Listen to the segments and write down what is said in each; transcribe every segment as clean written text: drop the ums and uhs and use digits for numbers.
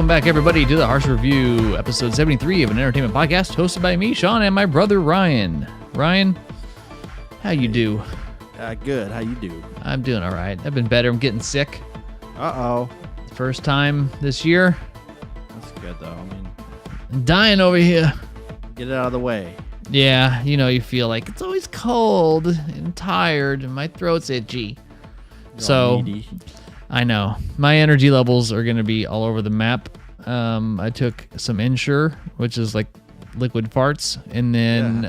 Welcome back, everybody, to the Harsh Review, episode 73 of an entertainment podcast hosted by me, Sean, and my brother, Ryan. Ryan, how you do? Good. How you do? I'm doing all right. I've been better. I'm getting sick. Uh-oh. First time this year. That's good, though. I mean, I'm dying over here. get it out of the way. Yeah, you feel like it's always cold and tired, and my throat's itchy. You're all needy. I know. My energy levels are going to be all over the map. I took some Ensure, which is like liquid farts, and then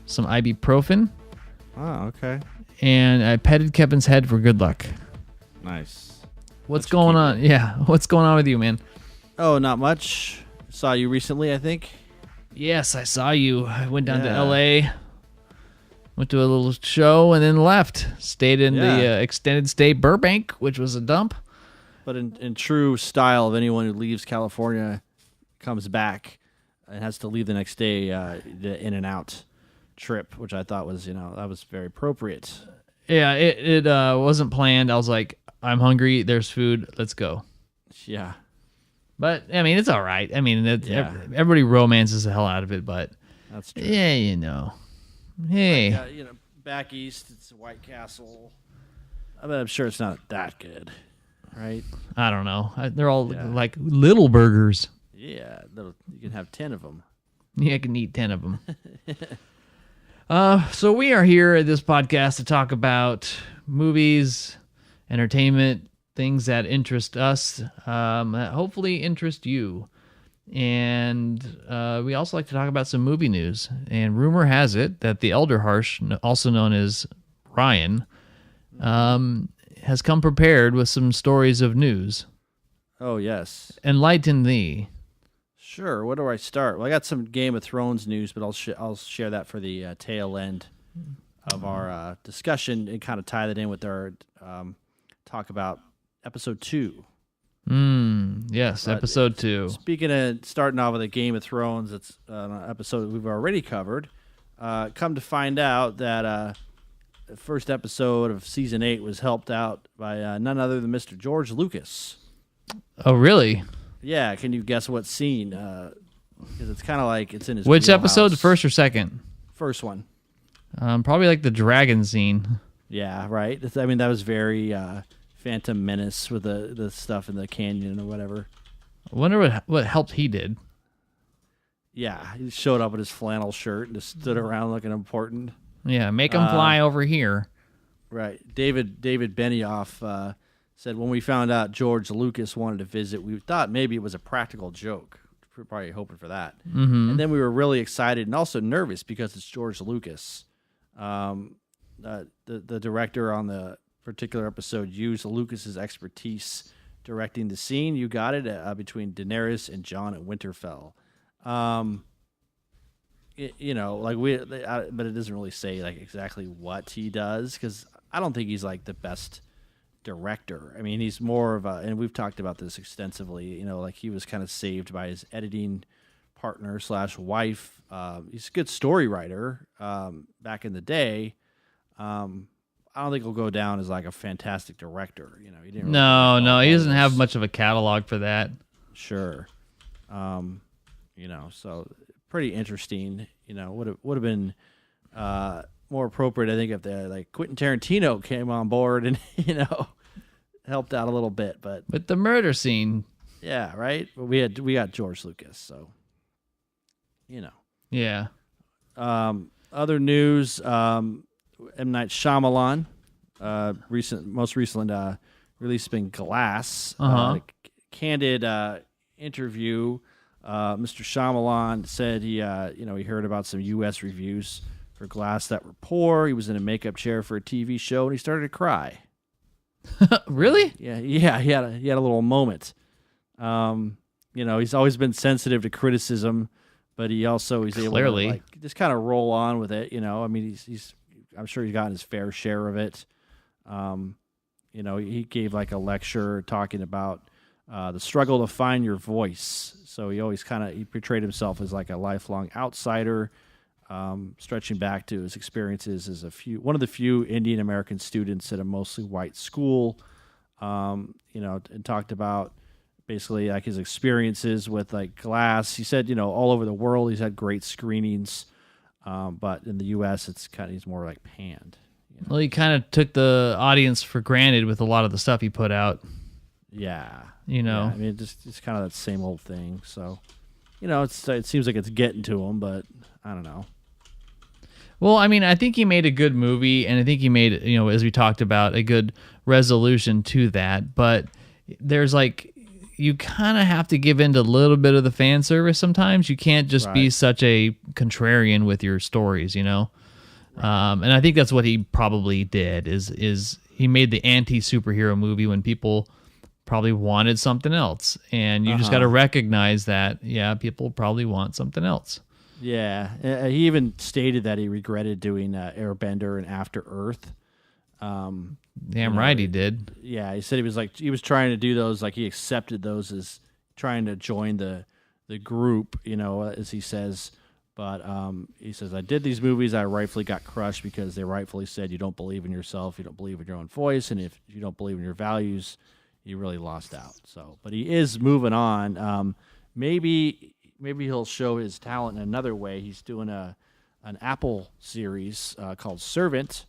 some ibuprofen. Oh, okay. And I petted Kevin's head for good luck. Nice. What's going on? Yeah, what's going on with you, man? Oh, not much. Saw you recently, I think. Yes, I saw you. I went down to L.A., went to a little show, and then left. Stayed in the extended stay Burbank, which was a dump. But in true style of anyone who leaves California, comes back, and has to leave the next day, the in and out trip, which I thought was, that was very appropriate. Yeah, it wasn't planned. I was like, I'm hungry. There's food. Let's go. Yeah. But, I mean, it's all right. I mean, everybody romances the hell out of it, but... That's true. Yeah, Hey. Like, back east, it's White Castle. I mean, I'm sure it's not that good, right? I don't know. They're all like little burgers. Yeah, you can have 10 of them. Yeah, I can eat 10 of them. So we are here at this podcast to talk about movies, entertainment, things that interest us, that hopefully interest you. And we also like to talk about some movie news. And rumor has it that the Elder Harsh, also known as Ryan, has come prepared with some stories of news. Oh, yes. Enlighten thee. Sure. Where do I start? Well, I got some Game of Thrones news, but I'll share that for the tail end of our discussion and kind of tie that in with our talk about episode 2. Yes, episode 2. Speaking of starting off with a Game of Thrones, it's an episode we've already covered. Come to find out that the first episode of season 8 was helped out by none other than Mr. George Lucas. Oh, really? Yeah, can you guess what scene? Because it's kind of like it's in his Which wheelhouse. episode, the first or second? First one. Probably like the dragon scene. Yeah, right. I mean, that was very Phantom Menace with the stuff in the canyon or whatever. I wonder what help he did. Yeah, he showed up with his flannel shirt and just stood around looking important. Yeah, make him fly over here. Right. David Benioff said, when we found out George Lucas wanted to visit, we thought maybe it was a practical joke. We were probably hoping for that. Mm-hmm. And then we were really excited and also nervous because it's George Lucas. The director on the particular episode used Lucas's expertise directing the scene. You got it, between Daenerys and Jon at Winterfell. But it doesn't really say like exactly what he does, because I don't think he's like the best director. I mean, he's more of and we've talked about this extensively, like he was kind of saved by his editing partner / wife. He's a good story writer back in the day. I don't think he'll go down as like a fantastic director. He didn't. He doesn't have much of a catalog for that. Sure. So pretty interesting. Would have been more appropriate, I think, if like Quentin Tarantino came on board and helped out a little bit. But with the murder scene, yeah, right. But we got George Lucas, so yeah. Other news. M. Night Shyamalan, most recent release been Glass. Candid interview. Mr. Shyamalan said he heard about some U.S. reviews for Glass that were poor. He was in a makeup chair for a TV show and he started to cry. Really? Yeah. He had a little moment. He's always been sensitive to criticism, but he's able to just kind of roll on with it. I mean, I'm sure he's gotten his fair share of it. He gave like a lecture talking about the struggle to find your voice. So he always he portrayed himself as like a lifelong outsider, stretching back to his experiences as one of the few Indian American students at a mostly white school. And talked about basically like his experiences with like glass. He said, all over the world he's had great screenings, but in the U.S. he's more like panned. Well, he kind of took the audience for granted with a lot of the stuff he put out. Yeah, Yeah, I mean, it's kind of that same old thing. So, it seems like it's getting to him, but I don't know. Well, I mean, I think he made a good movie, and I think he made, as we talked about, a good resolution to that. But there's you kind of have to give in to a little bit of the fan service sometimes. You can't just be such a contrarian with your stories, Right. And I think that's what he probably did. Is he made the anti-superhero movie when people probably wanted something else, and you just got to recognize that. Yeah, people probably want something else. Yeah, he even stated that he regretted doing Airbender and After Earth. Damn right he did. Yeah, he said he was trying to do those, like he accepted those as trying to join the group, as he says. But he says, I did these movies, I rightfully got crushed because they rightfully said you don't believe in yourself, you don't believe in your own voice, and if you don't believe in your values, you really lost out. So, but he is moving on. Maybe he'll show his talent in another way. He's doing an Apple series called Servant,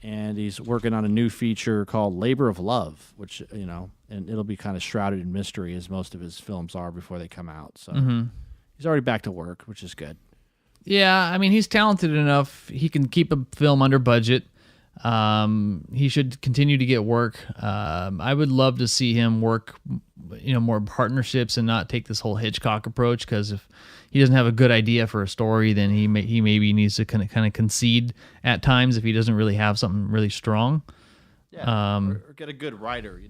and he's working on a new feature called Labor of Love, which, and it'll be kind of shrouded in mystery as most of his films are before they come out. So he's already back to work, which is good. Yeah, I mean, he's talented enough. He can keep a film under budget. He should continue to get work. I would love to see him work, more partnerships and not take this whole Hitchcock approach. Because if he doesn't have a good idea for a story, then he maybe needs to kind of concede at times if he doesn't really have something really strong. Yeah, or get a good writer,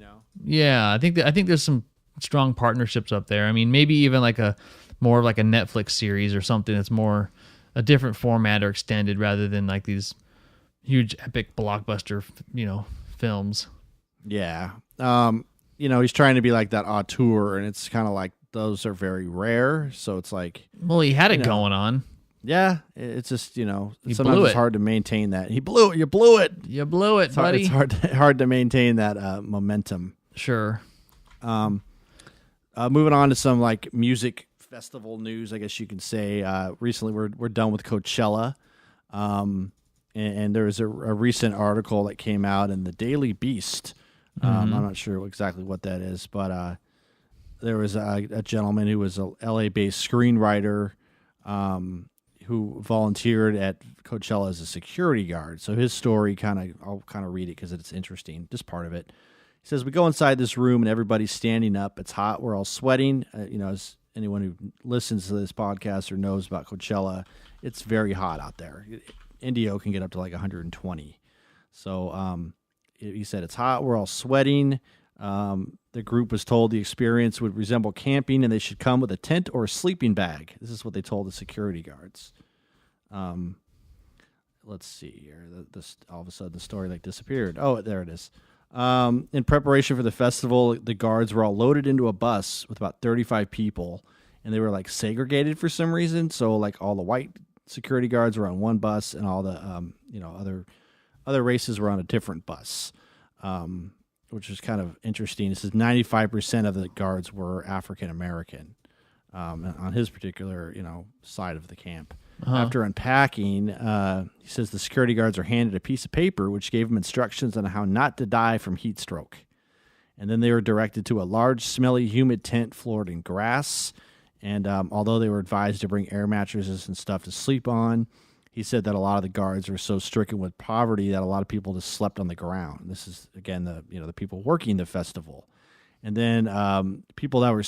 Yeah, I think there's some strong partnerships up there. I mean, maybe even more like a Netflix series or something that's more a different format or extended rather than like these huge epic blockbuster, films. Yeah. He's trying to be like that auteur, and it's kind of like those are very rare. So it's like, well, he had it going on. Yeah. It's just, sometimes it's hard to maintain that. You blew it. You blew it, buddy. It's hard to maintain that momentum. Sure. Moving on to some like music festival news, I guess you can say. Recently, we're done with Coachella. And there was a recent article that came out in the Daily Beast. I'm not sure exactly what that is, but there was a gentleman who was a LA-based screenwriter who volunteered at Coachella as a security guard. So his story I'll kind of read it because it's interesting, just part of it. He says, we go inside this room and everybody's standing up. It's hot. We're all sweating. As anyone who listens to this podcast or knows about Coachella, it's very hot out there. Indio can get up to like 120. So he said it's hot. We're all sweating. The group was told the experience would resemble camping and they should come with a tent or a sleeping bag. This is what they told the security guards. Let's see here. This all of a sudden the story disappeared. Oh, there it is. In preparation for the festival, the guards were all loaded into a bus with about 35 people, and they were segregated for some reason. So all the white security guards were on one bus, and all the other races were on a different bus, which was kind of interesting. It says 95% of the guards were African American on his particular side of the camp. After unpacking, he says the security guards are handed a piece of paper which gave them instructions on how not to die from heat stroke. And then they were directed to a large, smelly, humid tent floored in grass. And although they were advised to bring air mattresses and stuff to sleep on, he said that a lot of the guards were so stricken with poverty that a lot of people just slept on the ground. This is, again, the people working the festival. And then people that were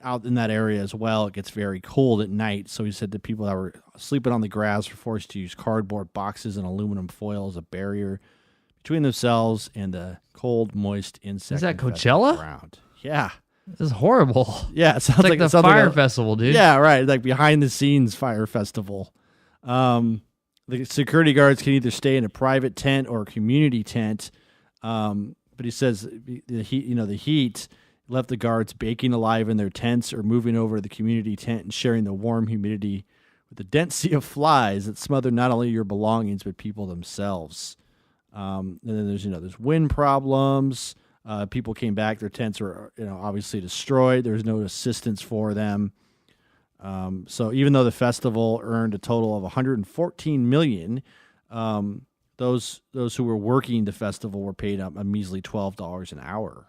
out in that area as well, it gets very cold at night. So he said the people that were sleeping on the grass were forced to use cardboard boxes and aluminum foil as a barrier between themselves and the cold, moist insect. Is that Coachella? Ground. Yeah. This is horrible. Yeah, it sounds like the fire festival, dude. Yeah, right. Like behind the scenes fire festival. The security guards can either stay in a private tent or a community tent. But he says the heat left the guards baking alive in their tents or moving over to the community tent and sharing the warm humidity with a dense sea of flies that smother not only your belongings but people themselves. And then there's wind problems. People came back; their tents were, obviously destroyed. There was no assistance for them. So even though the festival earned a total of 114 million, those who were working the festival were paid a measly $12 an hour.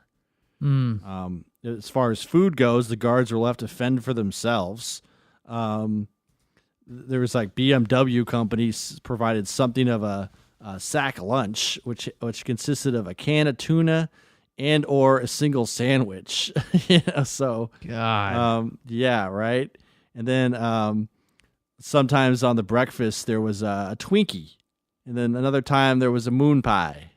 As far as food goes, the guards were left to fend for themselves. There was like BMW companies provided something of a sack lunch, which consisted of a can of tuna and or a single sandwich. So God. yeah, right. And then sometimes on the breakfast there was a Twinkie, and then another time there was a moon pie.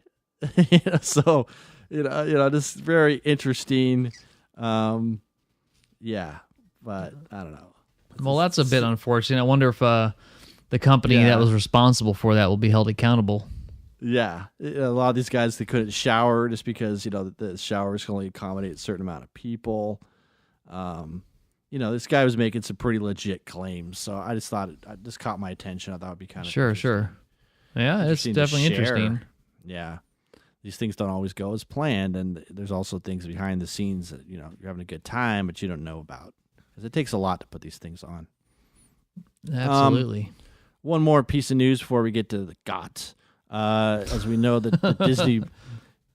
So just very interesting. Yeah, but I don't know. Well, that's a bit unfortunate. I wonder if the company that was responsible for that will be held accountable. Yeah, a lot of these guys, they couldn't shower just because the showers can only accommodate a certain amount of people. This guy was making some pretty legit claims, so I just thought it just caught my attention. I thought it'd be kind of sure. Yeah, it's definitely interesting. Yeah, these things don't always go as planned, and there's also things behind the scenes that you're having a good time, but you don't know about, because it takes a lot to put these things on. Absolutely. One more piece of news before we get to the GOT. As we know, the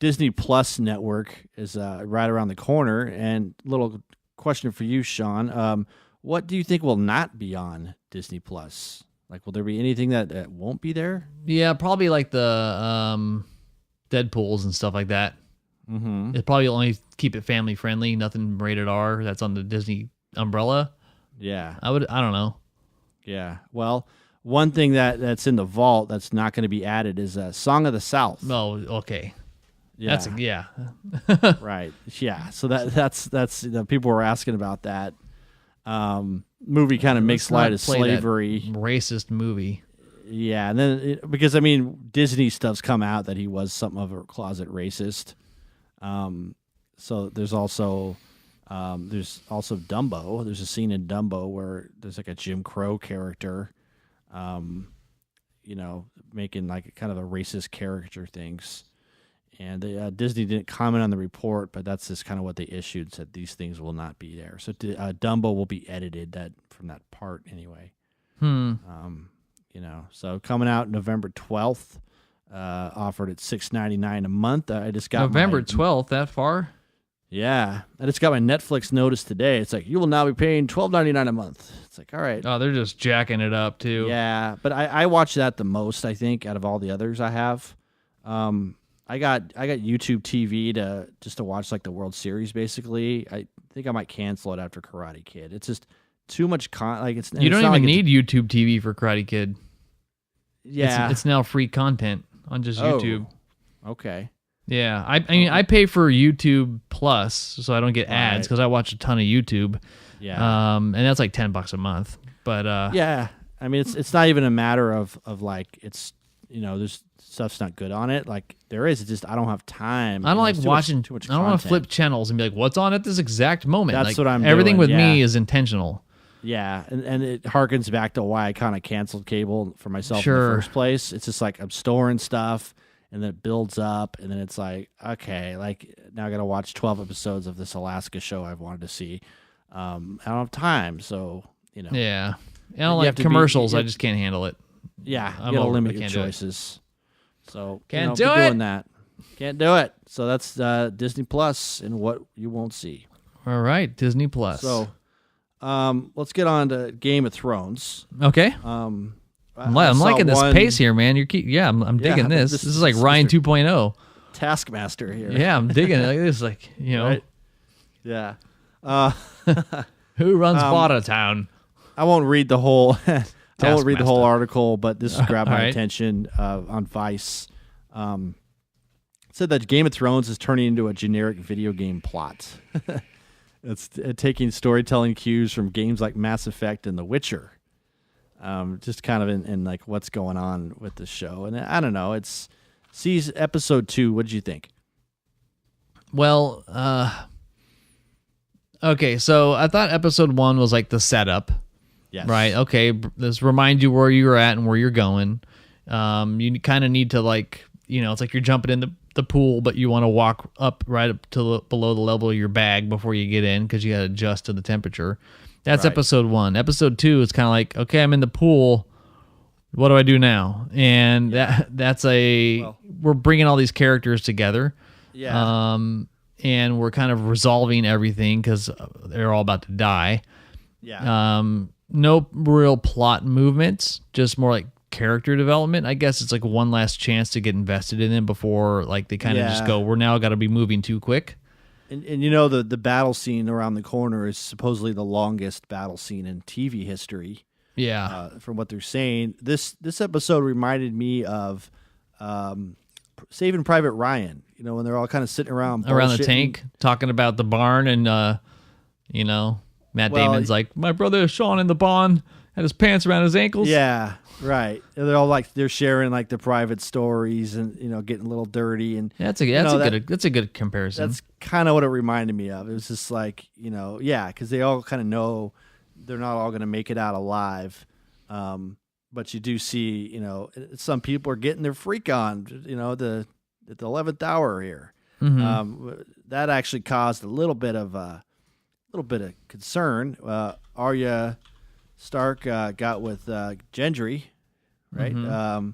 Disney Plus network is right around the corner. And little question for you, Sean. What do you think will not be on Disney Plus? Like, will there be anything that won't be there? Yeah, probably like the Deadpools and stuff like that. Mm-hmm. It probably only keep it family friendly. Nothing rated R. That's on the Disney umbrella. Yeah, I don't know. Yeah. Well, one thing that's in the vault that's not going to be added is Song of the South. Oh, okay. Yeah. Right. Yeah. So that's people were asking about that. Movie kind of makes light of slavery. Racist movie. Yeah, and then because Disney stuff's come out that he was something of a closet racist. So there's also Dumbo. There's a scene in Dumbo where there's like a Jim Crow character, making like kind of a racist caricature things. And Disney didn't comment on the report, but that's just kind of what they issued, said these things will not be there. So Dumbo will be edited from that part anyway. So coming out November 12th, offered at $6.99 a month. I just got November 12th, that far? Yeah, I just got my Netflix notice today. It's like, you will now be paying $12.99 a month. It's like, all right. Oh, they're just jacking it up too. Yeah, but I watch that the most, I think, out of all the others I have. I got YouTube TV to watch like the World Series. Basically, I think I might cancel it after Karate Kid. It's just too much You don't even need YouTube TV for Karate Kid. Yeah, it's now free content on just YouTube. Okay. Yeah, I mean, I pay for YouTube Plus so I don't get ads because I watch a ton of YouTube. Yeah. And that's like $10 a month. But yeah, I mean, it's not even a matter of like it's there's stuff's not good on it. Like there is, it's just I don't have time. I don't like watching too much. I don't want to flip channels and be like, what's on at this exact moment. That's like, what I'm everything doing, with me is intentional. Yeah, and it harkens back to why I kind of canceled cable for myself in the first place. It's just like I'm storing stuff, and then it builds up, and then it's like, okay, like now I got to watch 12 episodes of this Alaska show I've wanted to see. I don't have time, so Yeah, I don't like commercials. I just can't handle it. Yeah, you gotta limit your choices. So can't do it. Doing that. Can't do it. So that's Disney Plus and what you won't see. All right, Disney Plus. So. Let's get on to Game of Thrones. Okay. I'm liking this pace here, man. I'm digging this. This is like Ryan 2.0. Taskmaster here. Yeah, I'm digging it. This is like, Right? Yeah. Who runs Bartertown? I won't read the whole article, but this grabbed my attention on Vice. It said that Game of Thrones is turning into a generic video game plot. It's taking storytelling cues from games like Mass Effect and The Witcher. Just kind of in like what's going on with the show. And I don't know. It's episode 2. What did you think? Well, okay. So I thought episode 1 was like the setup. Yes. Right. Okay. Let's remind you where you're at and where you're going. You kind of need to it's like you're jumping the pool, but you want to walk up right up to below the level of your bag before you get in because you got to adjust to the temperature. That's Right. episode 1. Episode 2 is kind of like, okay, I'm in the pool. What do I do now? And we're bringing all these characters together. Yeah. And we're kind of resolving everything because they're all about to die. Yeah. No real plot movements, just more like character development. I guess it's like one last chance to get invested in them before like they kind of just go, we're now got to be moving too quick. And you know, the battle scene around the corner is supposedly the longest battle scene in TV history. Yeah. From what they're saying, this episode reminded me of Saving Private Ryan. You know, when they're all kind of sitting around the tank talking about the barn, and you know, Matt Damon's like, my brother Sean in the barn had his pants around his ankles. Yeah, right. And they're all like they're sharing like the private stories and you know getting a little dirty and that's a good comparison. That's kind of what it reminded me of. It was just like you know because they all kind of know they're not all going to make it out alive. But you do see, you know, some people are getting their freak on, you know, at the 11th hour here. Mm-hmm. That actually caused a little bit of concern. Arya Stark got with Gendry, right? Mm-hmm.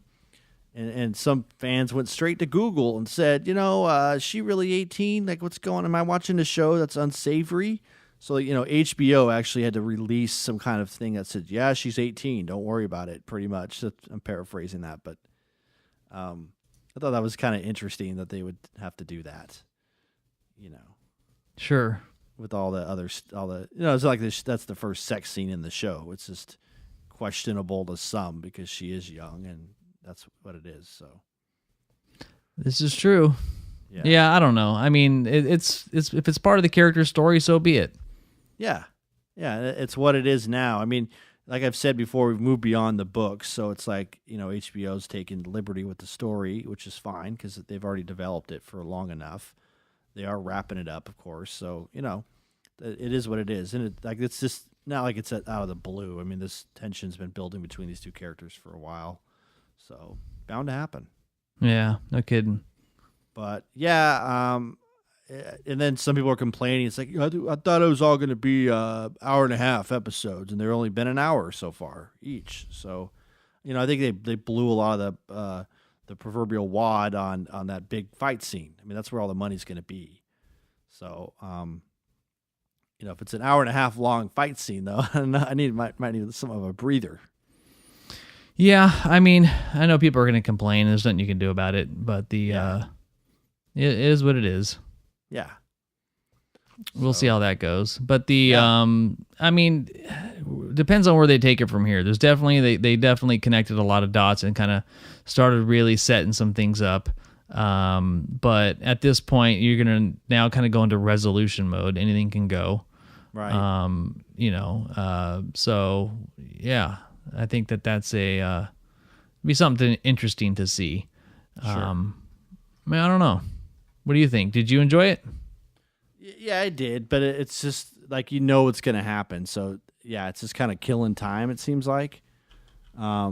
And some fans went straight to Google and said, you know, is she really 18? Like, what's going on? Am I watching a show that's unsavory? So, you know, HBO actually had to release some kind of thing that said, yeah, she's 18. Don't worry about it, pretty much. I'm paraphrasing that. But I thought that was kind of interesting that they would have to do that, you know. Sure. With all the, you know, it's like that's the first sex scene in the show. It's just questionable to some because she is young, and that's what it is. So this is true. Yeah, I don't know. I mean, it's if it's part of the character story, so be it. Yeah, it's what it is now. I mean, like I've said before, we've moved beyond the books, so it's like, you know, HBO's taking liberty with the story, which is fine because they've already developed it for long enough. They are wrapping it up, of course, so, you know, it is what it is. And it's just not like it's out of the blue. I mean, this tension's been building between these two characters for a while, so bound to happen. Yeah, no kidding. But, and then some people are complaining. It's like, I thought it was all going to be hour and a half episodes, and they've only been an hour so far each. So, you know, I think they blew a lot of the proverbial wad on that big fight scene. I mean, that's where all the money's going to be. So, you know, if it's an hour and a half long fight scene, though, I might need some of a breather. Yeah, I mean, I know people are going to complain. There's nothing you can do about it, but it is what it is. Yeah. We'll see how that goes. But I mean, depends on where they take it from here. There's definitely, they definitely connected a lot of dots and kind of started really setting some things up. But at this point, you're going to now kind of go into resolution mode. Anything can go. Right. You know, so yeah, I think that's be something interesting to see. Sure. I mean, I don't know. What do you think? Did you enjoy it? Yeah, I did, but it's just like, you know, what's going to happen. So yeah, it's just kind of killing time. It seems like, I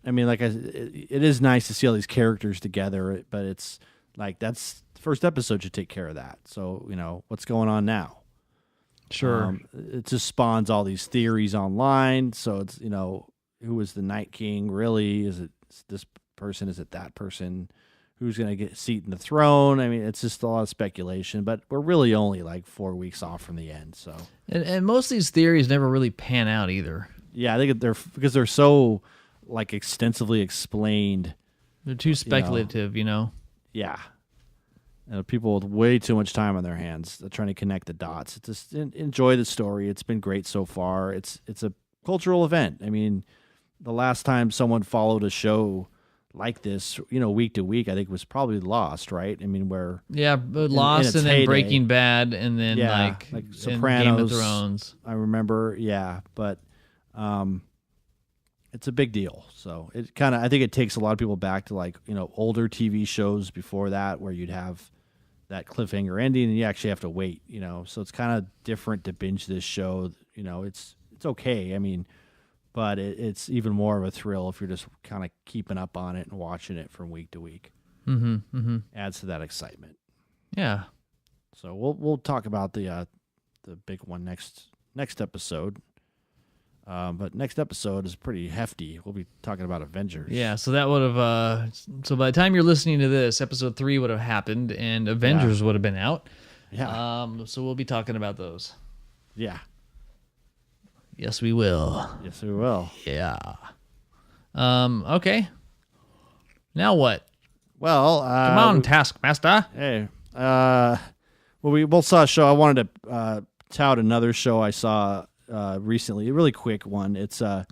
mean, like it is nice to see all these characters together, but it's like, that's the first episode should take care of that. So, you know, what's going on now? Sure. It just spawns all these theories online. So it's, you know, who is the Night King really? Is it this person? Is it that person? Who's going to get a seat in the throne? I mean, it's just a lot of speculation, but we're really only like 4 weeks off from the end. So, and most of these theories never really pan out either. Yeah, I think because they're so like extensively explained. They're too speculative, you know. Yeah, and people with way too much time on their hands trying to connect the dots. It's just enjoy the story. It's been great so far. It's a cultural event. I mean, the last time someone followed a show like this, you know, week to week, I think was probably Lost, right? I mean, where Lost and then heyday. Breaking Bad, and then like Sopranos, Game of Thrones. I remember, but it's a big deal. So it kind of, I think it takes a lot of people back to like, you know, older TV shows before that, where you'd have that cliffhanger ending, and you actually have to wait, you know. So it's kind of different to binge this show. You know, it's okay. I mean. But it's even more of a thrill if you're just kind of keeping up on it and watching it from week to week. adds to that excitement. Yeah. So we'll talk about the big one next episode. But next episode is pretty hefty. We'll be talking about Avengers. Yeah, so that would have so by the time you're listening to this, episode 3 would have happened and Avengers would have been out. Yeah. So we'll be talking about those. Yeah. Yes, we will. Yes, we will. Yeah. Okay. Now what? Well, Come on, Taskmaster. Hey, well, we both saw a show. I wanted to tout another show I saw recently, a really quick one. It's a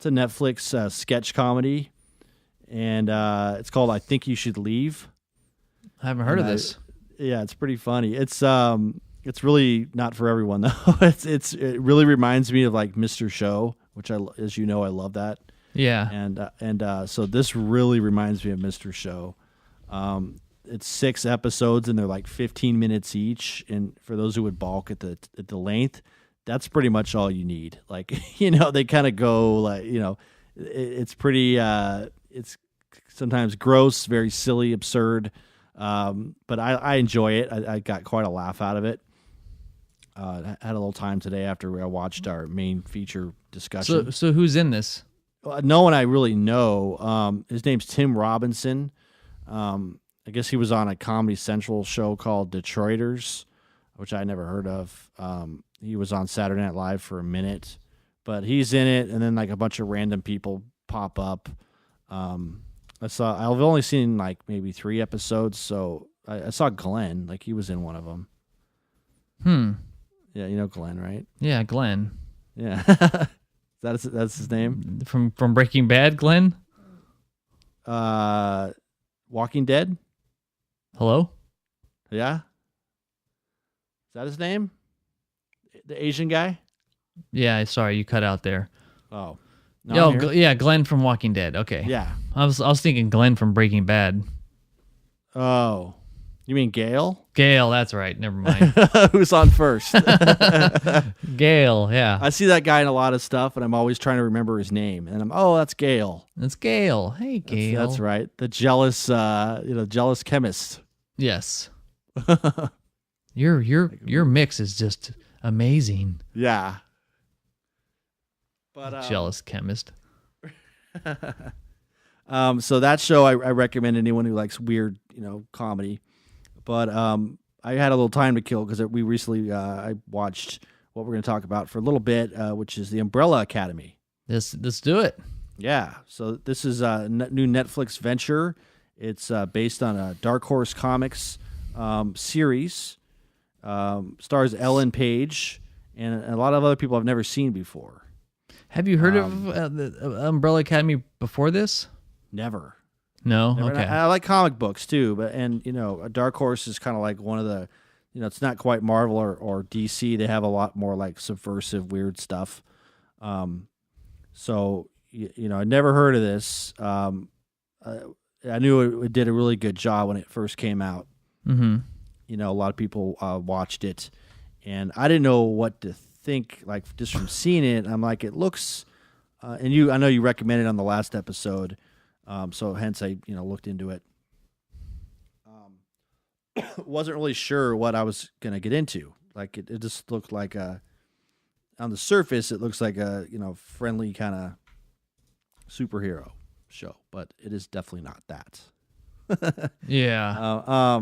Netflix sketch comedy, and it's called I Think You Should Leave. I haven't heard of this. Yeah, it's pretty funny. It's really not for everyone though. It really reminds me of like Mr. Show, which as you know, I love that. Yeah. And so this really reminds me of Mr. Show. It's 6 episodes and they're like 15 minutes each. And for those who would balk at the length, that's pretty much all you need. Like, they kind of go like, it's pretty, it's sometimes gross, very silly, absurd. But I enjoy it. I got quite a laugh out of it. I had a little time today after I watched our main feature discussion. So who's in this? No one I really know. His name's Tim Robinson. I guess he was on a Comedy Central show called Detroiters, which I never heard of. He was on Saturday Night Live for a minute, but he's in it, and then like a bunch of random people pop up. I've only seen like maybe 3 episodes, so I saw Glenn, like he was in one of them. Yeah, you know Glenn, right? Yeah, Glenn. Yeah. That's his name? From Breaking Bad, Glenn? Walking Dead? Hello? Yeah? Is that his name? The Asian guy? Yeah, sorry, you cut out there. Oh. No, yeah, Glenn from Walking Dead. Okay. Yeah. I was thinking Glenn from Breaking Bad. Oh. You mean Gail? Gail, that's right. Never mind. Who's on first? Gail, yeah. I see that guy in a lot of stuff, and I'm always trying to remember his name. And that's Gail. That's Gail. Hey, Gail. That's right. The jealous, jealous chemist. Yes. Your mix is just amazing. Yeah. But jealous chemist. So that show I recommend anyone who likes weird, comedy. But I had a little time to kill because we recently I watched what we're going to talk about for a little bit, which is the Umbrella Academy. Let's do it. Yeah. So this is a new Netflix venture. It's based on a Dark Horse Comics series. Stars Ellen Page and a lot of other people I've never seen before. Have you heard of the Umbrella Academy before this? Never. No? Never. Okay. I like comic books too, but Dark Horse is kind of like one of the, it's not quite Marvel or DC. They have a lot more like subversive, weird stuff. So I never heard of this. I knew it did a really good job when it first came out. Mm-hmm. A lot of people watched it, and I didn't know what to think. Like just from seeing it, I'm like, it looks. And I know you recommended it on the last episode. So hence I, looked into it. Wasn't really sure what I was going to get into. Like it just looked like on the surface, it looks like a, friendly kind of superhero show, but it is definitely not that. Yeah.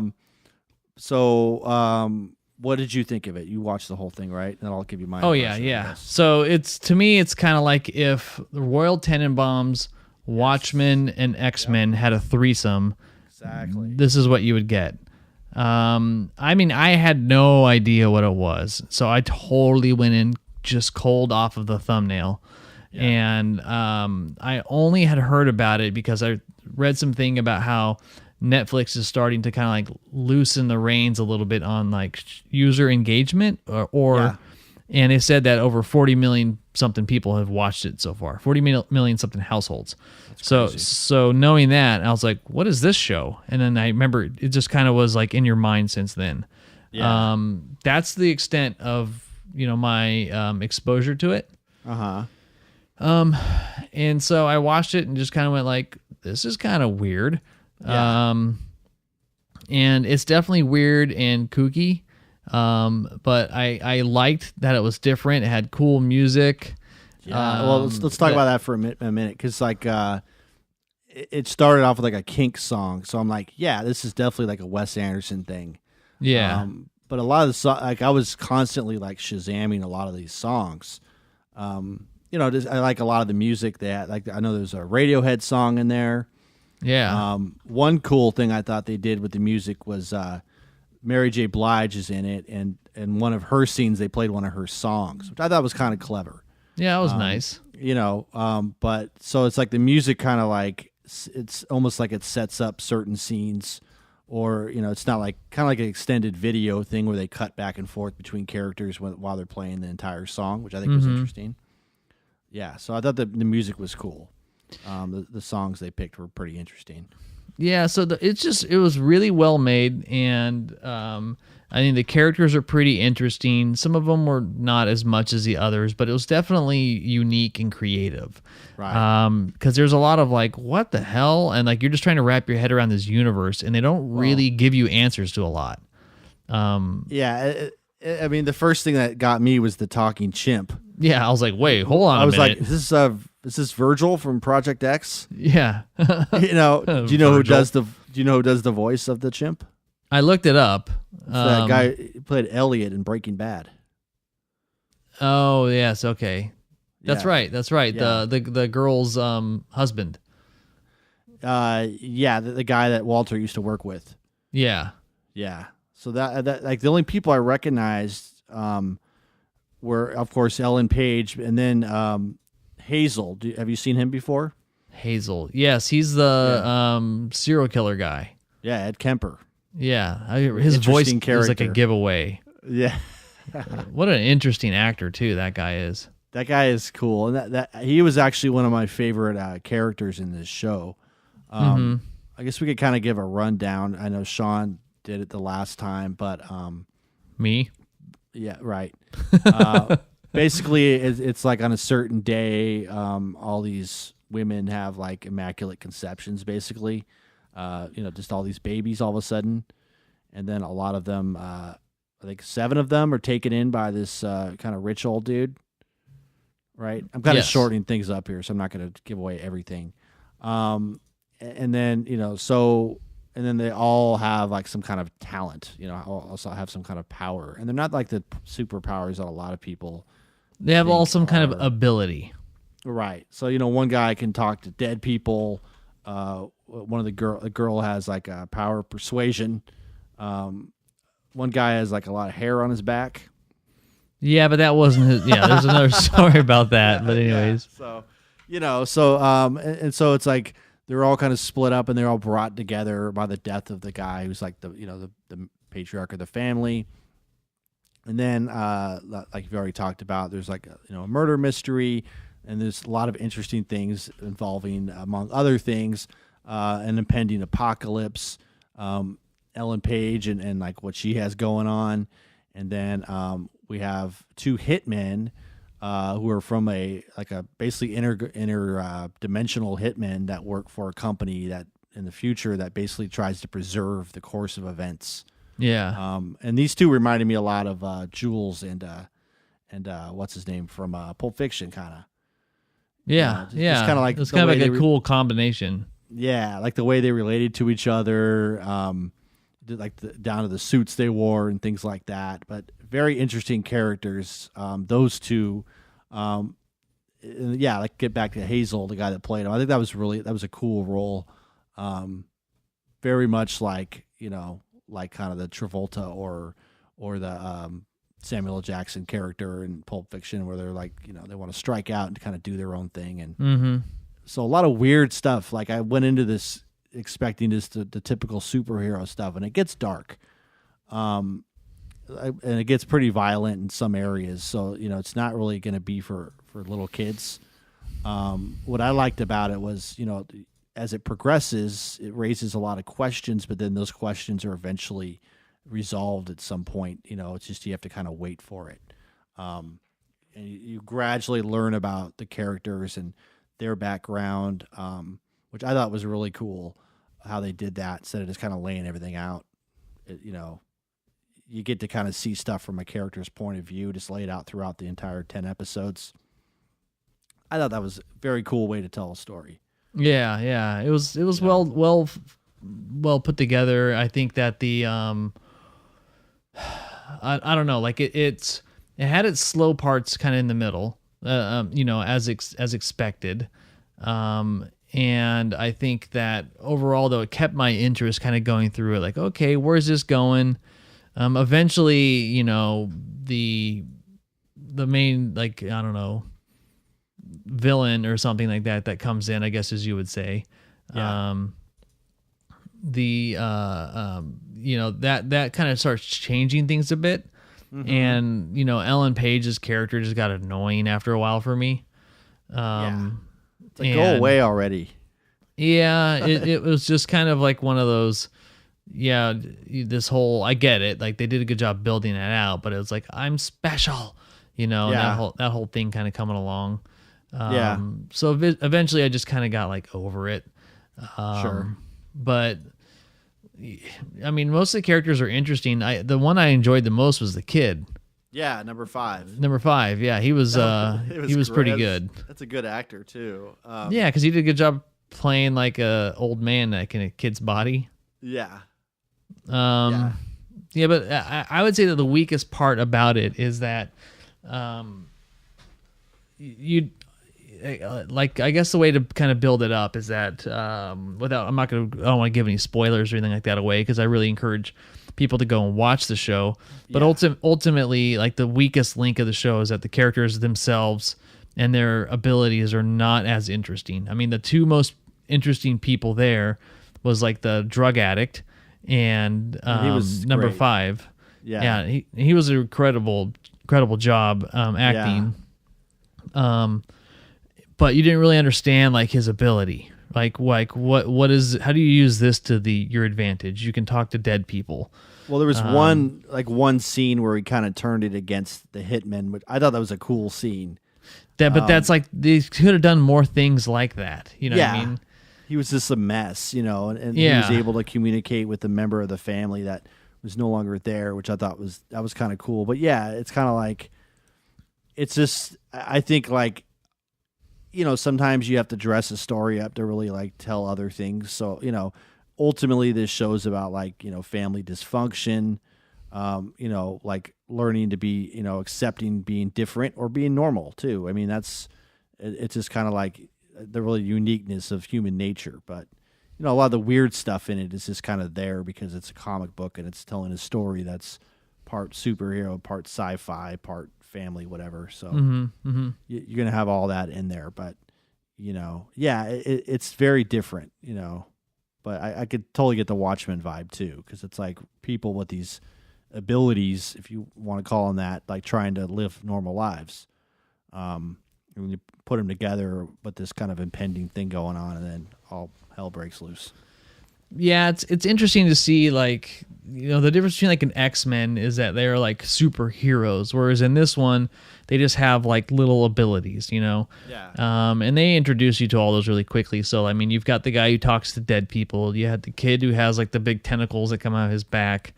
So what did you think of it? You watched the whole thing, right? And I'll give you my impression, yeah. So to me, it's kind of like if the Royal Tenenbaums, Watchmen, and X-Men had a threesome. Exactly. This is what you would get. I had no idea what it was, so I totally went in just cold off of the thumbnail. Yeah. And I only had heard about it because I read something about how Netflix is starting to kind of like loosen the reins a little bit on like user engagement and it said that over 40 million something people have watched it so far. 40 million something households. So knowing that, I was like, what is this show? And then I remember it just kind of was like in your mind since then. Yeah. That's the extent of, my exposure to it. Uh-huh. And so I watched it and just kind of went like, this is kind of weird. Yeah. and it's definitely weird and kooky. But I liked that it was different. It had cool music. Yeah. Well, let's talk about that for a minute, because like it started off with like a Kink song, so I'm like, yeah, this is definitely like a Wes Anderson thing. Yeah. But a lot of the like I was constantly like Shazamming a lot of these songs. Just, I like a lot of the music they had. Like I know there's a Radiohead song in there. Yeah. One cool thing I thought they did with the music was Mary J. Blige is in it, and one of her scenes they played one of her songs, which I thought was kind of clever. Yeah, it was nice. But so it's like the music kind of like it's almost like it sets up certain scenes, or it's not like kind of like an extended video thing where they cut back and forth between characters while they're playing the entire song, which I think was interesting. Yeah, so I thought the music was cool. The songs they picked were pretty interesting. Yeah, so it was really well made, and I think the characters are pretty interesting. Some of them were not as much as the others, but it was definitely unique and creative. Right. Because there's a lot of like, what the hell? And like, you're just trying to wrap your head around this universe, and they don't really give you answers to a lot. Yeah, I mean, the first thing that got me was the talking chimp. Yeah, I was like, wait, hold on a minute. I was like, is this Virgil from Project X? Yeah. Do you know who does the voice of the chimp? I looked it up. That guy who played Elliot in Breaking Bad. Oh, yes, okay. That's right. Yeah. The girl's husband. The guy that Walter used to work with. Yeah. Yeah. So that like the only people I recognized were, of course, Ellen Page, and then Hazel. Have you seen him before? Hazel. Yes, he's the serial killer guy. Yeah, Ed Kemper. Yeah, his voice is like a giveaway. Yeah. What an interesting actor too that guy is. That guy is cool, and that he was actually one of my favorite characters in this show. I guess we could kind of give a rundown. I know Sean did it the last time, but me. Yeah, right. Basically, it's like on a certain day, all these women have like immaculate conceptions, basically. Just all these babies all of a sudden. And then a lot of them, I think 7 of them are taken in by this kind of rich old dude. Right? I'm kind of shortening things up here, so I'm not going to give away everything. And then, and then they all have like some kind of talent, also have some kind of power. And they're not like the superpowers that a lot of people. They have all some kind of ability. Right. So, one guy can talk to dead people. One of the girl has like a power of persuasion. One guy has like a lot of hair on his back. Yeah, but that wasn't his. Yeah, there's another story about that. But anyways, so and so it's like they're all kind of split up, and they're all brought together by the death of the guy who's like the patriarch of the family. And then, like you've already talked about, there's like a murder mystery, and there's a lot of interesting things involving, among other things, an impending apocalypse, Ellen Page and like what she has going on, and then we have 2 hitmen who are from a basically interdimensional hitmen that work for a company that in the future that basically tries to preserve the course of events. Yeah. And these 2 reminded me a lot of Jules and what's his name from Pulp Fiction, kind of. Yeah, just kind of like it's kind of like a cool combination. Yeah, like the way they related to each other, down to the suits they wore and things like that. But very interesting characters. Those 2. Like get back to Hazel, the guy that played him. I think that was a cool role. Very much like like kind of the Travolta or the Samuel L. Jackson character in Pulp Fiction, where they're like they want to strike out and kind of do their own thing, and so a lot of weird stuff. Like I went into this expecting just the typical superhero stuff, and it gets dark, and it gets pretty violent in some areas. So it's not really going to be for little kids. What I liked about it was as it progresses, it raises a lot of questions, but then those questions are eventually resolved at some point. It's just you have to kind of wait for it. And you gradually learn about the characters and their background, which I thought was really cool how they did that instead of just kind of laying everything out you get to kind of see stuff from a character's point of view, just laid out throughout the entire 10 episodes. I thought that was a very cool way to tell a story. Yeah. It was well put together. I think that the I don't know, like it had its slow parts kind of in the middle, as expected. And I think that overall, though, it kept my interest kind of going through it. Like, okay, where's this going? Eventually, the main, like, I don't know, villain or something like that comes in, I guess, as you would say. Yeah. That kind of starts changing things a bit. Mm-hmm. And, Ellen Page's character just got annoying after a while for me. It's like, go away already. Yeah, it was just kind of like one of those, this whole, I get it. Like, they did a good job building that out, but it was like, I'm special, and that whole thing kind of coming along. So eventually I just kind of got like over it. Sure. But I mean, most of the characters are interesting. The one I enjoyed the most was the kid. Yeah, number 5. Yeah, he was he was pretty good. That's a good actor too. Because he did a good job playing like a old man like in a kid's body. Yeah. But I would say that the weakest part about it is that I guess the way to kind of build it up is that I don't want to give any spoilers or anything like that away, because I really encourage people to go and watch the show. But ultimately, like, the weakest link of the show is that the characters themselves and their abilities are not as interesting. I mean, the two most interesting people there was like the drug addict and he was number great. 5. Yeah, he was an incredible job acting. But you didn't really understand like his ability. Like what is, how do you use this to your advantage? You can talk to dead people. Well, there was one scene where he kind of turned it against the hitman, which I thought that was a cool scene. But that's like, they could have done more things like that. You know what I mean? He was just a mess, and he was able to communicate with a member of the family that was no longer there, which I thought was kind of cool. But yeah, it's kind of like, it's just, I think like, sometimes you have to dress a story up to really like tell other things. So, ultimately this show's about like, family dysfunction, like learning to be, accepting being different or being normal too. I mean, it's just kind of like the really uniqueness of human nature. But, a lot of the weird stuff in it is just kind of there because it's a comic book and it's telling a story that's part superhero, part sci-fi, part family, whatever. So you're going to have all that in there, but it's very different, but I could totally get the Watchmen vibe too. Cause it's like people with these abilities, if you want to call them that, like trying to live normal lives. When you put them together with this kind of impending thing going on, and then all hell breaks loose. Yeah, it's interesting to see, like, the difference between like an X-Men is that they're like superheroes, whereas in this one they just have like little abilities, Yeah. And they introduce you to all those really quickly. So I mean, you've got the guy who talks to dead people. You had the kid who has like the big tentacles that come out of his back.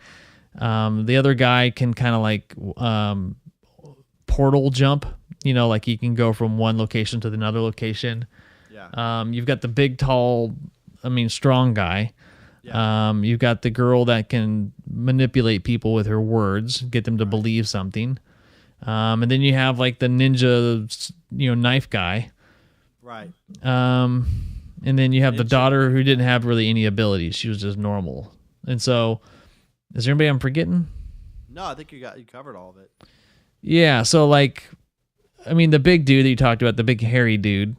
The other guy can kind of like portal jump. Like he can go from one location to another location. Yeah. You've got the big, tall, strong guy. Yeah. You've got the girl that can manipulate people with her words, get them to believe something. And then you have like the ninja, knife guy. Right. And then you have the daughter who didn't have really any abilities. She was just normal. And so, is there anybody I'm forgetting? No, I think you covered all of it. Yeah. So like, the big dude that you talked about, the big hairy dude,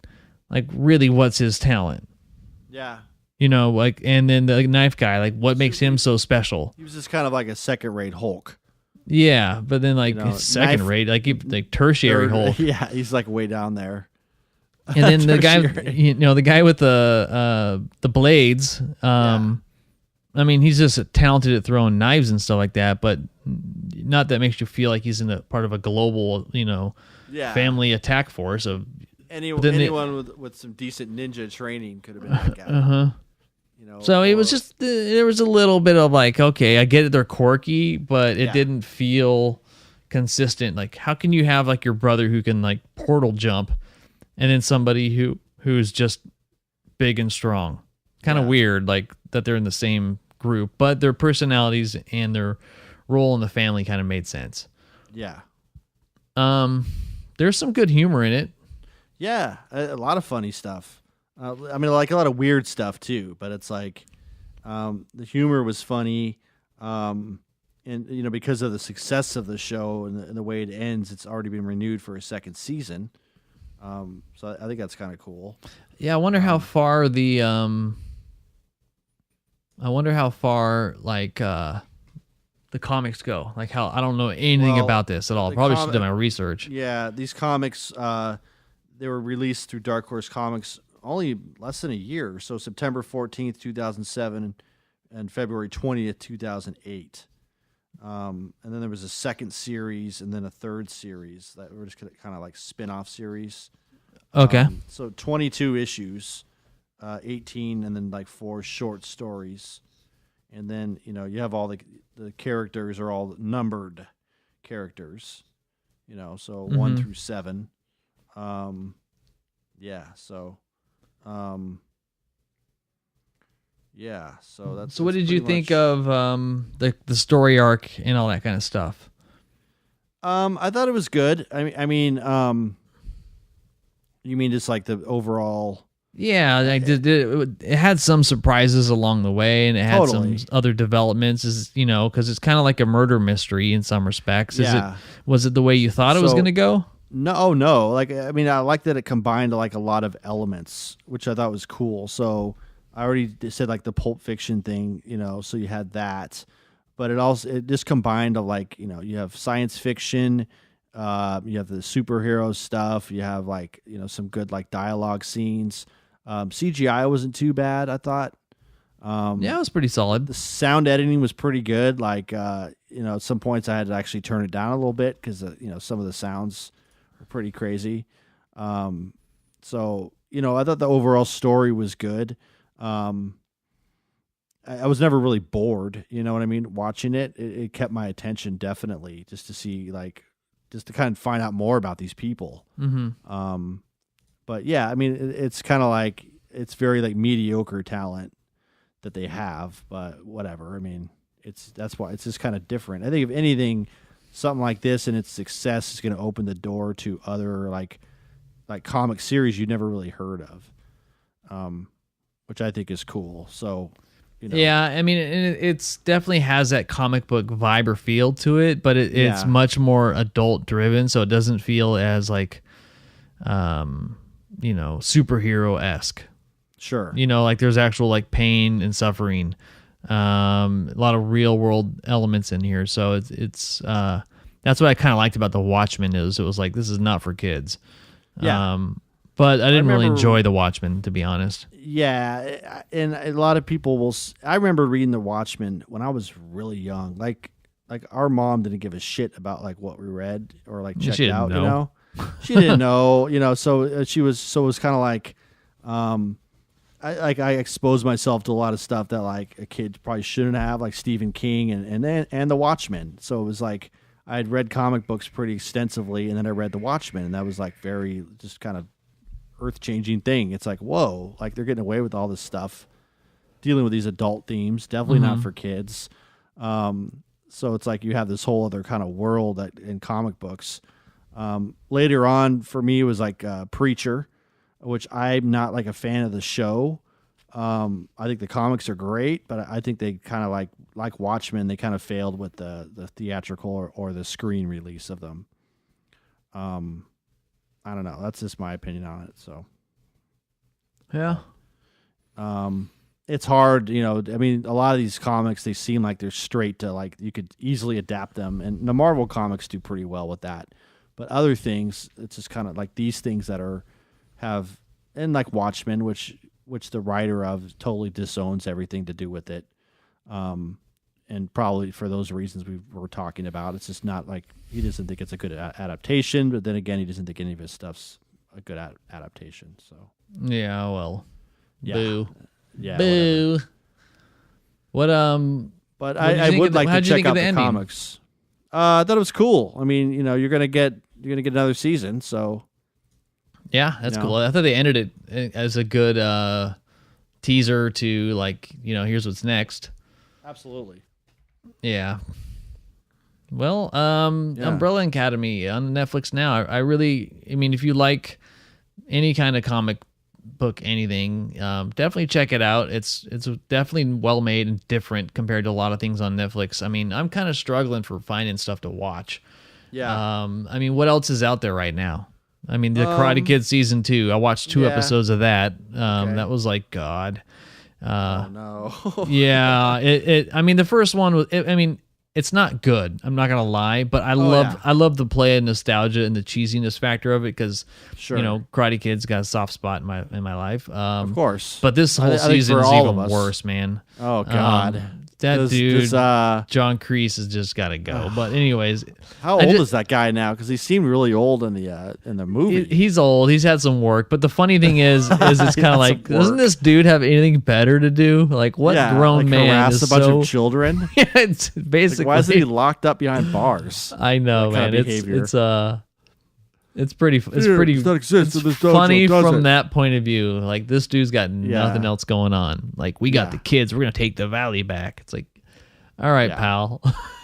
like really what's his talent? Yeah. And then the knife guy, like what makes him so special? He was just kind of like a second-rate Hulk. Yeah, but then like second-rate, like tertiary Hulk. Yeah, he's like way down there. And then the guy, the guy with the blades. He's just talented at throwing knives and stuff like that, but not that makes you feel like he's in a part of a global, family attack force of. Anyone with some decent ninja training could have been that guy. So it was just there was a little bit of like, okay, I get it, they're quirky, but it didn't feel consistent. Like, how can you have like your brother who can like portal jump, and then somebody who's just big and strong? Kind of weird, like that they're in the same group, but their personalities and their role in the family kind of made sense. Yeah. There's some good humor in it. Yeah, a lot of funny stuff. I mean, like a lot of weird stuff too, but it's like the humor was funny, and because of the success of the show and the way it ends, it's already been renewed for a second season. So I think that's kind of cool. Yeah, I wonder how far like the comics go. Like how I don't know anything about this at all. Probably should do my research. Yeah, these comics they were released through Dark Horse Comics only less than a year. So September 14th, 2007 and February 20th, 2008. And then there was a second series and then a third series that were just kind of like spin-off series. Okay. So 22 issues, 18 and then like 4 short stories. And then, you have all the characters are all numbered characters, so 1 through 7. So that's. So what did you think of the story arc and all that kind of stuff? I thought it was good. I mean, you mean just like the overall? Yeah, it had some surprises along the way, and it had some other developments. Because it's kind of like a murder mystery in some respects. Was it the way you thought it was going to go? No. Like, I mean, I like that it combined like a lot of elements, which I thought was cool. So I already said like the Pulp Fiction thing, so you had that, but it just combined like, you have science fiction, you have the superhero stuff, you have like, some good like dialogue scenes. CGI wasn't too bad, I thought. Yeah, it was pretty solid. The sound editing was pretty good. Like, at some points I had to actually turn it down a little bit because, some of the sounds were pretty crazy. So, I thought the overall story was good. I was never really bored, you know what I mean? Watching it, it kept my attention definitely just to see just to kind of find out more about these people. Mm-hmm. But yeah, I mean, it's kind of like, it's very like mediocre talent that they have, but whatever. I mean, that's why it's just kind of different. I think if anything, something like this and its success is going to open the door to other like comic series you never really heard of, which I think is cool. So, yeah, I mean, it's definitely has that comic book vibe or feel to it, but it's much more adult driven, so it doesn't feel as like, superhero-esque. Sure. Like there's actual like pain and suffering, a lot of real world elements in here. So it's that's what I kind of liked about The Watchmen is it was like, this is not for kids. Yeah. But I didn't really enjoy The Watchmen, to be honest. Yeah. And a lot of people I remember reading The Watchmen when I was really young. Like our mom didn't give a shit about like what we read or like checked out, She didn't know, so it was kind of like, I exposed myself to a lot of stuff that like a kid probably shouldn't have, like Stephen King and The Watchmen. So it was like I had read comic books pretty extensively, and then I read The Watchmen, and that was like very just kind of earth-changing thing. It's like, whoa, like they're getting away with all this stuff, dealing with these adult themes, definitely not for kids. So it's like you have this whole other kind of world in comic books. Later on, for me, it was like Preacher, which I'm not like a fan of the show. I think the comics are great, but I think they kind of like Watchmen, they kind of failed with the theatrical or the screen release of them. I don't know. That's just my opinion on it. So, yeah. It's hard, I mean, a lot of these comics, they seem like they're straight to like, you could easily adapt them. And the Marvel comics do pretty well with that. But other things, it's just kind of like these things that and like Watchmen, which the writer of totally disowns everything to do with it. And probably for those reasons we were talking about, it's just not like, he doesn't think it's a good adaptation, but then again, he doesn't think any of his stuff's a good adaptation. So yeah, well, boo. Yeah. Boo. What But what did you I think would of the- like to how'd you check think of out the the ending? comics. I thought it was cool. I mean, you're gonna get another season, so Yeah, that's No. cool. I thought they ended it as a good teaser to like, here's what's next. absolutely. Yeah. Well, Yeah. Umbrella Academy on Netflix now. I mean, if you like any kind of comic book, anything, definitely check it out. It's definitely well made and different compared to a lot of things on Netflix. I mean, I'm kind of struggling for finding stuff to watch. Yeah. I mean, what else is out there right now? I mean, the Karate Kid season 2. I watched 2 yeah. episodes of that. Okay. That was like God. Oh no. Yeah. I mean, the first one was. I mean, it's not good. I'm not gonna lie, but I love the play of nostalgia and the cheesiness factor of it because Sure. Karate Kid's got a soft spot in my life. Of course. But this whole I think season for is all even of us. worse, man. Oh God. That dude, Does, John Kreese, has just got to go. But anyways, how old is that guy now? Because he seemed really old in the movie. he's old. He's had some work. But the funny thing is it's kind of like, doesn't this dude have anything better to do? Like, what grown man harass is a bunch so? of children? Yeah, it's basically. Why isn't he locked up behind bars? I know, That kind man. of behavior. It's pretty. It's Here, pretty. does not exist, It's so this dojo funny does from it. that point of view. Like, this dude's got nothing else going on. Like, we got Yeah. the kids. We're gonna take the valley back. It's like, all right, Yeah. pal.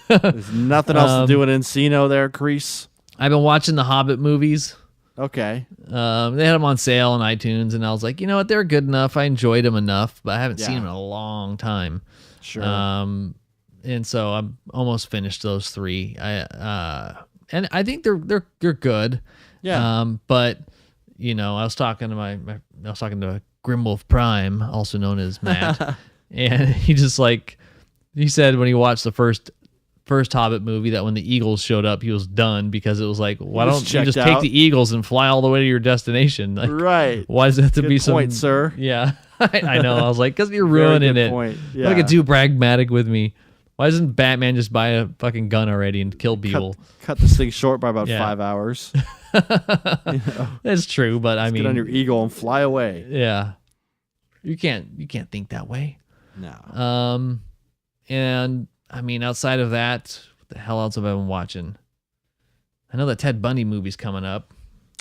There's nothing else to do in Encino there, Crease. I've been watching the Hobbit movies. Okay. They had them on sale on iTunes, and I was like, you know what? They're good enough. I enjoyed them enough, but I haven't seen Yeah. them in a long time. Sure. And so I'm almost finished those 3. And I think they're good. Yeah. But I was talking to I was talking to Grimwolf Prime, also known as Matt, and he said when he watched the first Hobbit movie that when the Eagles showed up, he was done because it was like, why don't you just take out. the Eagles and fly all the way to your destination? Like, Right. why does it have to Good be some point, sir. Yeah, I know. I was like, because you're Very ruining good it. point. Don't Yeah. get too pragmatic with me. Why doesn't Batman just buy a fucking gun already and kill people? Cut this thing short by about Yeah. 5 hours. That's true, but I mean, Get on your eagle and fly away. yeah, you can't think that way. No. And I mean, outside of that, what the hell else have I been watching? I know that Ted Bundy movie's coming up.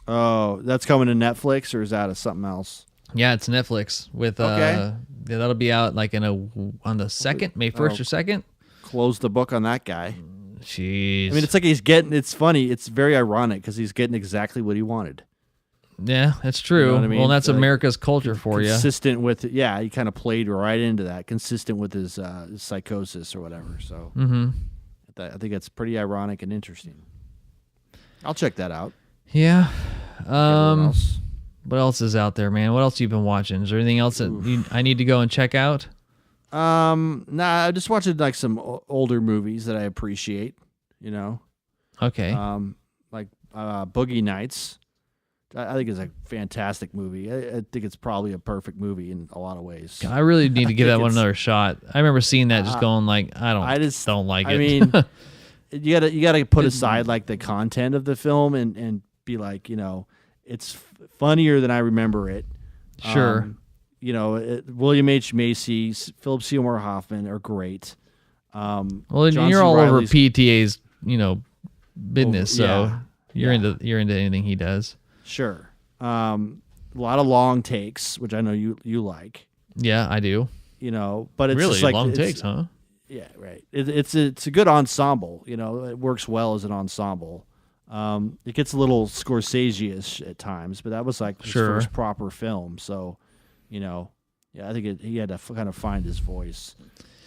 Oh, that's coming to Netflix, or is that something else? Yeah, it's Netflix with Okay. yeah, that'll be out like on the 2nd, May 1st or 2nd. Close the book on that guy. Jeez. I mean, it's funny. It's very ironic because he's getting exactly what he wanted. Yeah, that's true. You know what I mean? Well, that's Like, America's culture for you. Consistent with, yeah, he kind of played right into that, consistent with his psychosis or whatever. So Mm-hmm. I think it's pretty ironic and interesting. I'll check that out. Yeah. Everyone else? What else is out there, man? What else you been watching? Is there anything else that I need to go and check out? Nah, I just watching like some older movies that I appreciate. Okay. Like Boogie Nights. I think it's a fantastic movie. I think it's probably a perfect movie in a lot of ways. I really need to give that think one it's- another shot. I remember seeing that, just going like, I just don't like it. I mean, you gotta put aside like the content of the film and be like, it's funnier than I remember it. Sure. William H. Macy, Philip Seymour Hoffman are great. Well, John you're C. all Reilly's- over PTA's, business, so yeah. you're Yeah. you're into anything he does. Sure. A lot of long takes, which I know you like. Yeah, I do. But it's Really just like long it's- takes, huh? Yeah, right. It's a good ensemble. It works well as an ensemble. It gets a little Scorsese-ish at times, but that was like his Sure. first proper film. So, I think he had to kind of find his voice.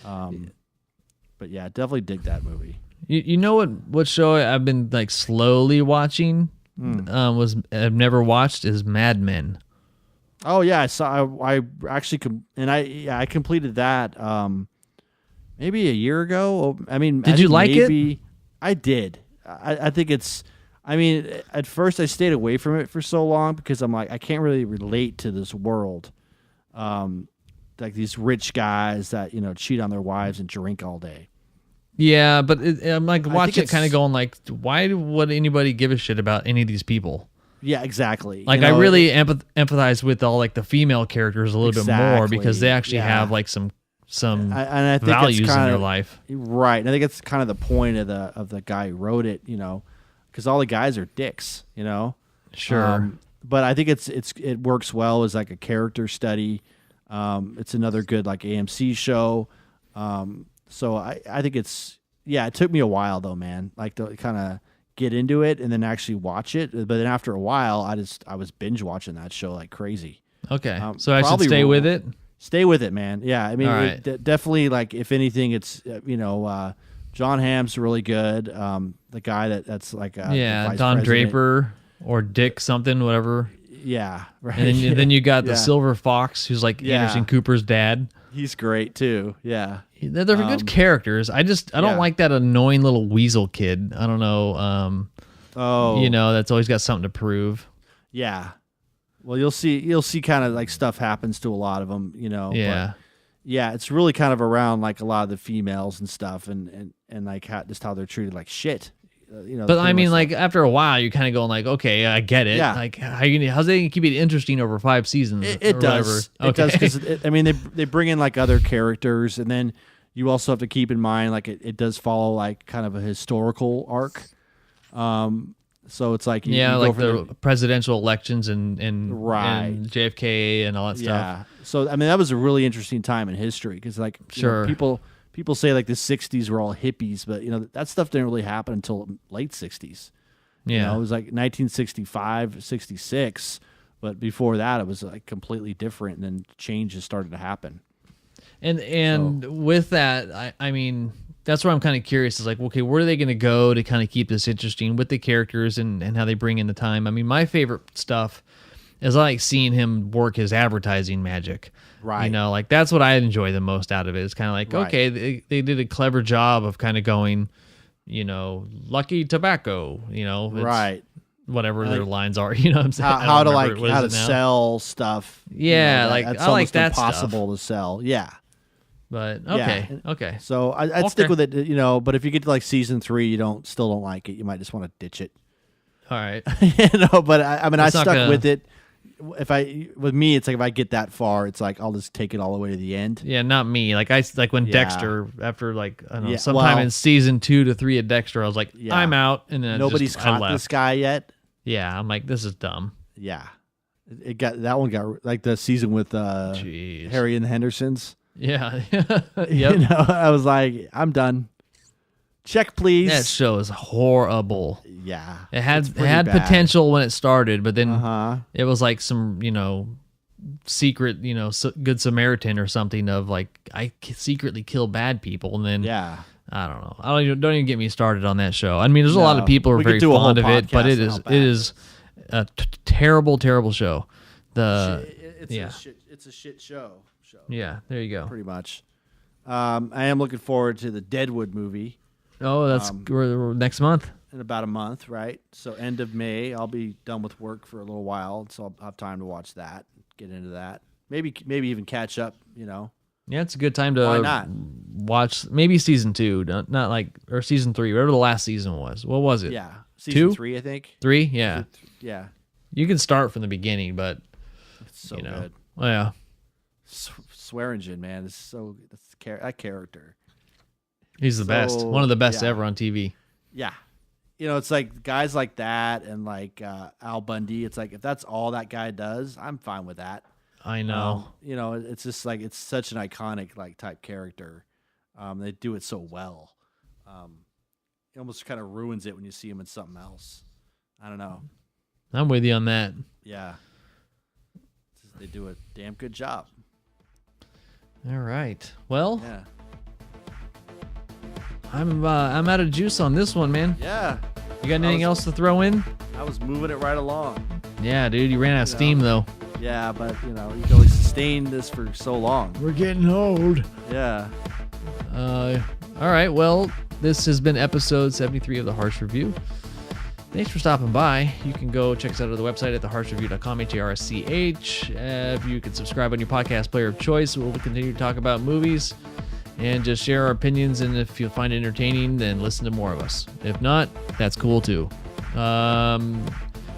But yeah, definitely dig that movie. You know what show I've been like slowly watching? I've never watched is Mad Men. Oh yeah, I saw. I actually I completed that maybe a year ago. I mean, Did you like it? it? I did. I think it's. I mean, at first I stayed away from it for so long because I'm like I can't really relate to this world, like these rich guys that cheat on their wives and drink all day. Yeah, but I'm like think watching it, it's- kind of going like, why would anybody give a shit about any of these people? Yeah, exactly. Like, I really empathize with all like the female characters a little bit more because they actually have like some and I think values it's in their life. Right. And I think it's kind of the point of the guy who wrote it, because all the guys are dicks, Sure. But I think it works well as like a character study. It's another good like AMC show. So I think it took me a while though, man, like to kind of get into it and then actually watch it. But then after a while, I was binge watching that show like crazy. Okay. So I should stay with it? Stay with it, man. Yeah. I mean, right. Definitely like, if anything, it's, John Hamm's really good. The guy that's like, Don president. Draper or Dick something, whatever. Yeah. Right. And then you got the Silver Fox, who's like Anderson Cooper's dad. He's great too. Yeah. They're good characters. I don't like that annoying little weasel kid. I don't know. That's always got something to prove. Yeah. Well, you'll see kind of like stuff happens to a lot of them, Yeah. But yeah, it's really kind of around like a lot of the females and stuff and like how they're treated like shit. But I mean, like after a while, you're kind of going like, okay, I get it. Yeah. Like how's they gonna keep it interesting over 5 seasons? It does. Okay. It does because I mean they bring in like other characters, and then you also have to keep in mind like it does follow like kind of a historical arc. So it's like you like the presidential elections and JFK and all that stuff. Yeah. So I mean that was a really interesting time in history because like people say like the 60s were all hippies, but that stuff didn't really happen until late 60s. Yeah. It was like 1965, 66, but before that it was like completely different, and then changes started to happen. And with that, I mean, that's where I'm kind of curious is like, okay, where are they going to go to kind of keep this interesting with the characters and how they bring in the time? I mean, my favorite stuff is I like seeing him work his advertising magic. Right. Like that's what I enjoy the most out of it. It's kind of like, okay, they did a clever job of kind of going, Lucky Tobacco, right. Whatever their lines are, what I'm saying? How to sell stuff. Yeah, that's I like almost that impossible stuff. to sell. Yeah. But okay. So I'd stick with it, but if you get to like season 3, you still don't like it, you might just want to ditch it. All right. But I mean, I stuck with it. With me, it's like if I get that far, it's like I'll just take it all the way to the end. Yeah, not me. Like when Dexter, after like I don't know, sometime in season 2 to 3 of Dexter, I was like, I'm out, and then nobody's caught this guy yet. Yeah, I'm like, this is dumb. Yeah, that one got like the season with Harry and the Hendersons. Yeah, yep. I was like, I'm done. Check, please. That show is horrible. Yeah, it had potential when it started, but then it was like some secret Good Samaritan or something of like I secretly kill bad people, and then I don't know. Don't even get me started on that show. I mean, there's a lot of people who are very fond of it, but it is a terrible show. It's a shit show. Yeah, there you go. Pretty much. I am looking forward to the Deadwood movie. Oh, that's next month. In about a month, right? So end of May, I'll be done with work for a little while, so I'll have time to watch that, get into that. Maybe even catch up, Yeah, it's a good time to watch maybe season 2, not like, or season 3, whatever the last season was. What was it? Yeah, season 2? 3, I think. 3, yeah. Yeah. You can start from the beginning, but it's so good. Well, yeah. Swearingen, man, that character. He's the best. One of the best ever on TV. Yeah. It's like guys like that and like Al Bundy. It's like if that's all that guy does, I'm fine with that. I know. It's just like it's such an iconic like type character. They do it so well. It almost kind of ruins it when you see him in something else. I don't know. I'm with you on that. Yeah. They do a damn good job. All right. Well, yeah. I'm out of juice on this one, man. Yeah. You got anything else to throw in? I was moving it right along. Yeah, dude, you ran out of steam though. Yeah, but you can only sustain this for so long. We're getting old. Yeah. All right. Well, this has been episode 73 of The Harsh Review. Thanks for stopping by. You can go check us out on the website at theharshReview.com, HARSCH. If you can subscribe on your podcast player of choice, we'll continue to talk about movies and just share our opinions. And if you find it entertaining, then listen to more of us. If not, that's cool too.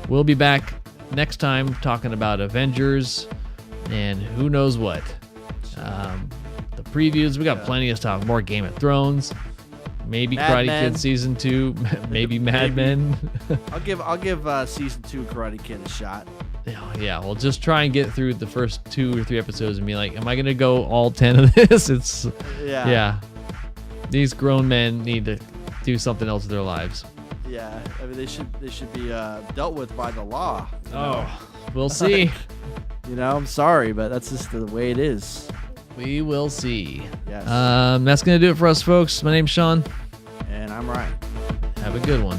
we'll be back next time talking about Avengers and who knows what. The previews, we got plenty of stuff. More Game of Thrones, maybe Karate Kid season 2, maybe Mad Men. I'll give season 2 Karate Kid a shot. Yeah, we'll just try and get through the first 2 or 3 episodes and be like, am I gonna go all 10 of this? Yeah. These grown men need to do something else with their lives. Yeah, I mean they should be dealt with by the law. We'll see. I'm sorry, but that's just the way it is. We will see. Yes. That's gonna do it for us, folks. My name's Sean. And I'm Ryan. Have a good one.